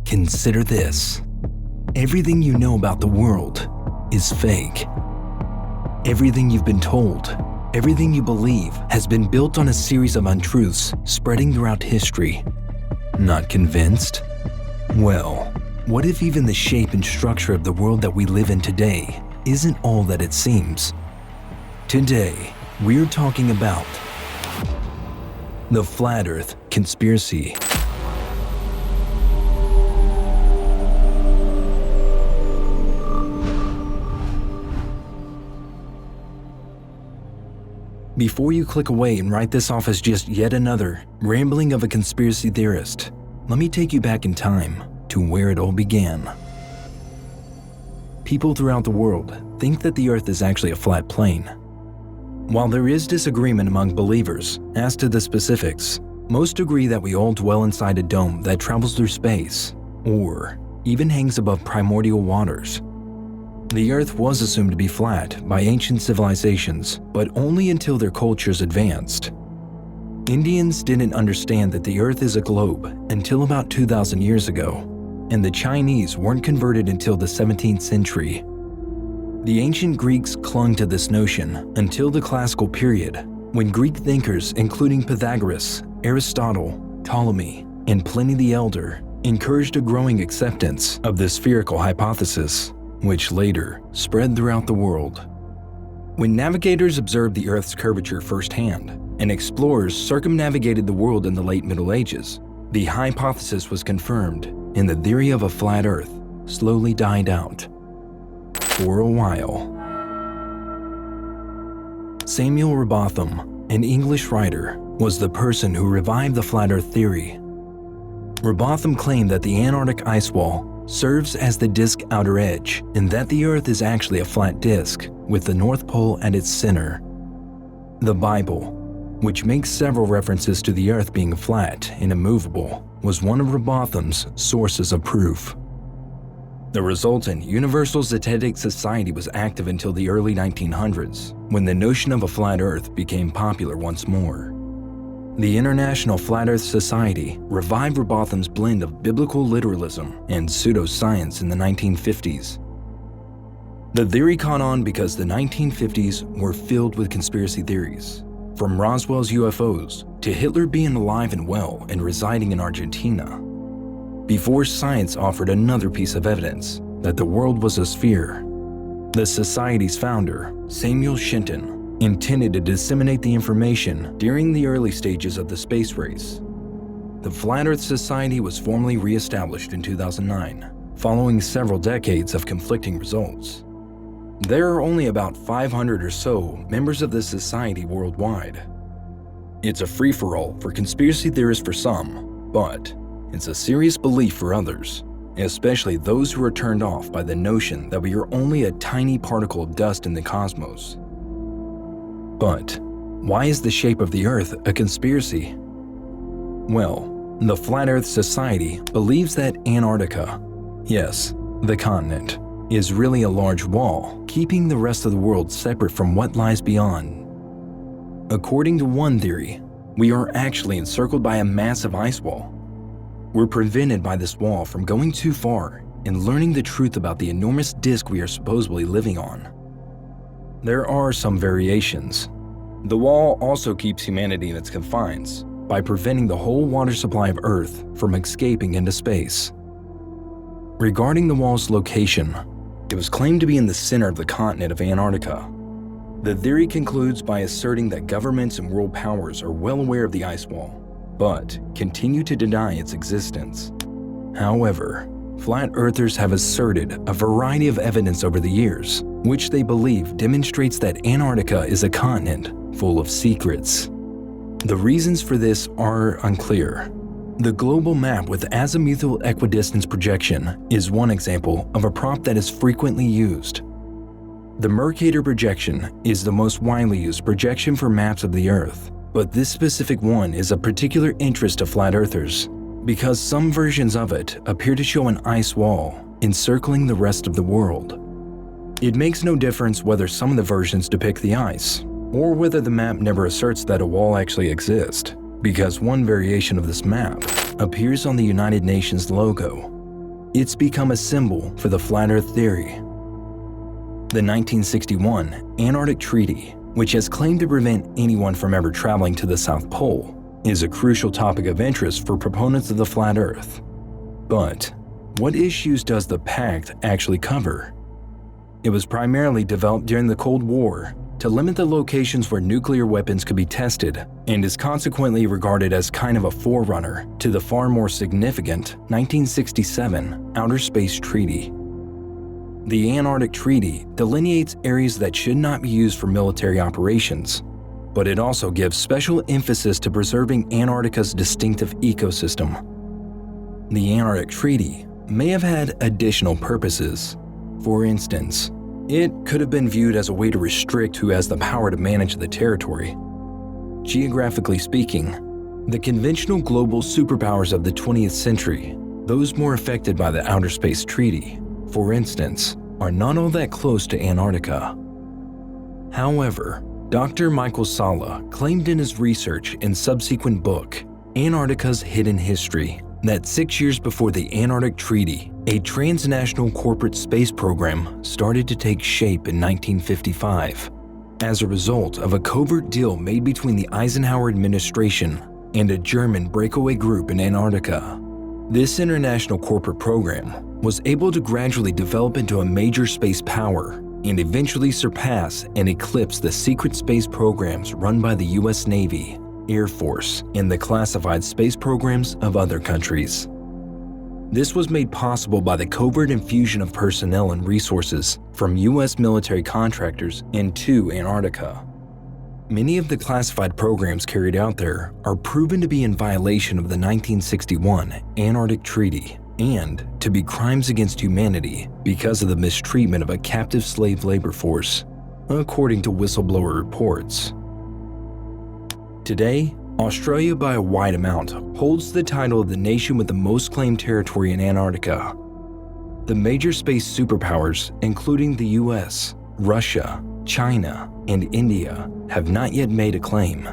Consider this. Everything you know about the world is fake. Everything you've been told, everything you believe has been built on a series of untruths spreading throughout history. Not convinced? Well, what if even the shape and structure of the world that we live in today isn't all that it seems? Today, we're talking about the Flat Earth Conspiracy. Before you click away and write this off as just yet another rambling of a conspiracy theorist, let me take you back in time to where it all began. People throughout the world think that the Earth is actually a flat plane. While there is disagreement among believers as to the specifics, most agree that we all dwell inside a dome that travels through space, or even hangs above primordial waters. The Earth was assumed to be flat by ancient civilizations, but only until their cultures advanced. Indians didn't understand that the Earth is a globe until about 2,000 years ago, and the Chinese weren't converted until the 17th century. The ancient Greeks clung to this notion until the classical period, when Greek thinkers including Pythagoras, Aristotle, Ptolemy, and Pliny the Elder encouraged a growing acceptance of the spherical hypothesis, which later spread throughout the world. When navigators observed the Earth's curvature firsthand, and explorers circumnavigated the world in the late Middle Ages, the hypothesis was confirmed, and the theory of a flat Earth slowly died out. For a while. Samuel Rowbotham, an English writer, was the person who revived the flat Earth theory. Rowbotham claimed that the Antarctic ice wall serves as the disk's outer edge, and that the Earth is actually a flat disk with the North Pole at its center. The Bible, which makes several references to the Earth being flat and immovable, was one of Rowbotham's sources of proof. The resultant Universal Zetetic Society was active until the early 1900s, when the notion of a flat Earth became popular once more. The International Flat Earth Society revived Rowbotham's blend of biblical literalism and pseudoscience in the 1950s. The theory caught on because the 1950s were filled with conspiracy theories, from Roswell's UFOs to Hitler being alive and well and residing in Argentina, before science offered another piece of evidence that the world was a sphere. The Society's founder, Samuel Shenton, intended to disseminate the information during the early stages of the space race. The Flat Earth Society was formally re-established in 2009, following several decades of conflicting results. There are only about 500 or so members of the society worldwide. It's a free-for-all for conspiracy theorists for some, but it's a serious belief for others, especially those who are turned off by the notion that we are only a tiny particle of dust in the cosmos. But why is the shape of the Earth a conspiracy? Well, the Flat Earth Society believes that Antarctica, yes, the continent, is really a large wall, keeping the rest of the world separate from what lies beyond. According to one theory, we are actually encircled by a massive ice wall. We're prevented by this wall from going too far and learning the truth about the enormous disk we are supposedly living on. There are some variations. The wall also keeps humanity in its confines by preventing the whole water supply of Earth from escaping into space. Regarding the wall's location, it was claimed to be in the center of the continent of Antarctica. The theory concludes by asserting that governments and world powers are well aware of the ice wall, but continue to deny its existence. However, flat earthers have asserted a variety of evidence over the years, which they believe demonstrates that Antarctica is a continent full of secrets. The reasons for this are unclear. The global map with azimuthal equidistance projection is one example of a prop that is frequently used. The Mercator projection is the most widely used projection for maps of the Earth, but this specific one is of particular interest to flat earthers because some versions of it appear to show an ice wall encircling the rest of the world. It makes no difference whether some of the versions depict the ice, or whether the map never asserts that a wall actually exists, because one variation of this map appears on the United Nations logo. it's become a symbol for the Flat Earth theory. The 1961 Antarctic Treaty, which has claimed to prevent anyone from ever traveling to the South Pole, is a crucial topic of interest for proponents of the Flat Earth. But what issues does the pact actually cover? It was primarily developed during the Cold War to limit the locations where nuclear weapons could be tested, and is consequently regarded as kind of a forerunner to the far more significant 1967 Outer Space Treaty. The Antarctic Treaty delineates areas that should not be used for military operations, but it also gives special emphasis to preserving Antarctica's distinctive ecosystem. The Antarctic Treaty may have had additional purposes. For instance, it could have been viewed as a way to restrict who has the power to manage the territory. Geographically speaking, the conventional global superpowers of the 20th century, those more affected by the Outer Space Treaty, for instance, are not all that close to Antarctica. However, Dr. Michael Salla claimed in his research and subsequent book, Antarctica's Hidden History, that 6 years before the Antarctic Treaty, a transnational corporate space program started to take shape in 1955 as a result of a covert deal made between the Eisenhower administration and a German breakaway group in Antarctica. This international corporate program was able to gradually develop into a major space power and eventually surpass and eclipse the secret space programs run by the US Navy, Air Force, and the classified space programs of other countries. This was made possible by the covert infusion of personnel and resources from US military contractors into Antarctica. Many of the classified programs carried out there are proven to be in violation of the 1961 Antarctic Treaty and to be crimes against humanity because of the mistreatment of a captive slave labor force, according to whistleblower reports. Today, Australia by a wide amount holds the title of the nation with the most claimed territory in Antarctica. The major space superpowers, including the US, Russia, China, and India, have not yet made a claim.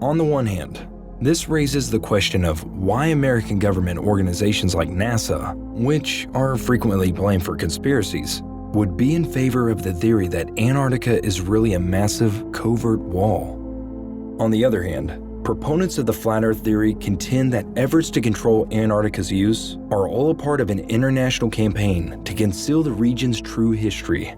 On the one hand, this raises the question of why American government organizations like NASA, which are frequently blamed for conspiracies, would be in favor of the theory that Antarctica is really a massive covert wall. On the other hand, proponents of the Flat Earth theory contend that efforts to control Antarctica's use are all a part of an international campaign to conceal the region's true history.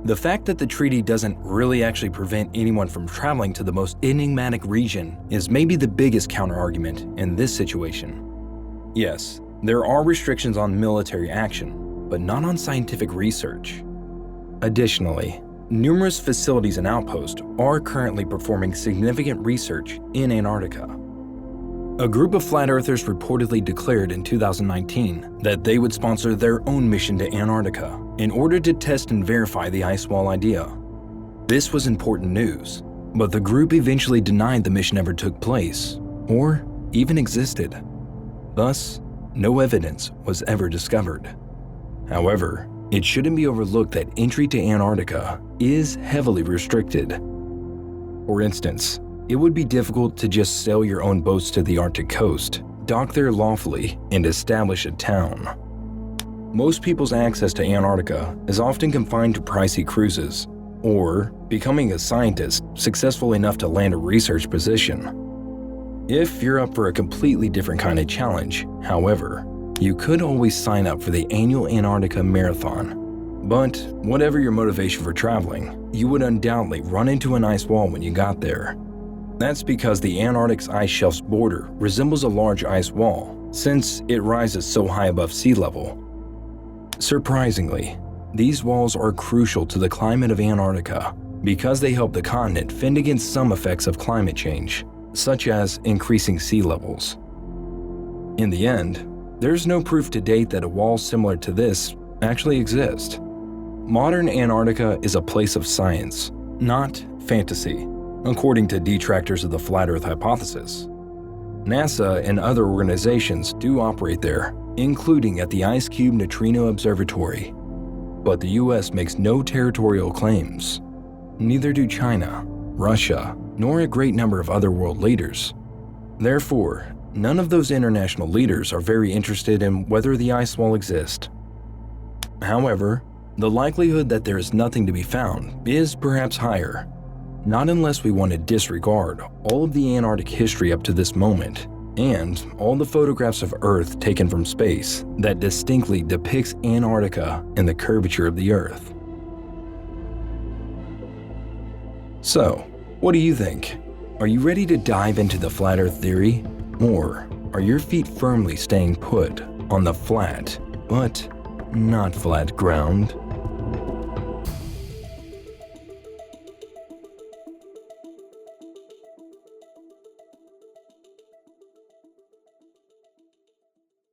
The fact that the treaty doesn't really actually prevent anyone from traveling to the most enigmatic region is maybe the biggest counterargument in this situation. Yes, there are restrictions on military action, but not on scientific research. Additionally, numerous facilities and outposts are currently performing significant research in Antarctica. A group of flat earthers reportedly declared in 2019 that they would sponsor their own mission to Antarctica in order to test and verify the ice wall idea. This was important news, but the group eventually denied the mission ever took place or even existed. Thus, no evidence was ever discovered. However, it shouldn't be overlooked that entry to Antarctica is heavily restricted. For instance, it would be difficult to just sail your own boats to the Arctic coast, dock there lawfully, and establish a town. Most people's access to Antarctica is often confined to pricey cruises, or becoming a scientist successful enough to land a research position. If you're up for a completely different kind of challenge, however, you could always sign up for the annual Antarctica Marathon. But whatever your motivation for traveling, you would undoubtedly run into an ice wall when you got there. That's because the Antarctic's ice shelf's border resembles a large ice wall, since it rises so high above sea level. Surprisingly, these walls are crucial to the climate of Antarctica because they help the continent fend against some effects of climate change, such as increasing sea levels. In the end, there's no proof to date that a wall similar to this actually exists. Modern Antarctica is a place of science, not fantasy, according to detractors of the Flat Earth hypothesis. NASA and other organizations do operate there, including at the IceCube Neutrino Observatory. But the US makes no territorial claims. Neither do China, Russia, nor a great number of other world leaders. Therefore, none of those international leaders are very interested in whether the ice wall exists. However, the likelihood that there is nothing to be found is perhaps higher, not unless we want to disregard all of the Antarctic history up to this moment and all the photographs of Earth taken from space that distinctly depicts Antarctica and the curvature of the Earth. So, what do you think? Are you ready to dive into the flat Earth theory? Or are your feet firmly staying put on the flat, but not flat ground?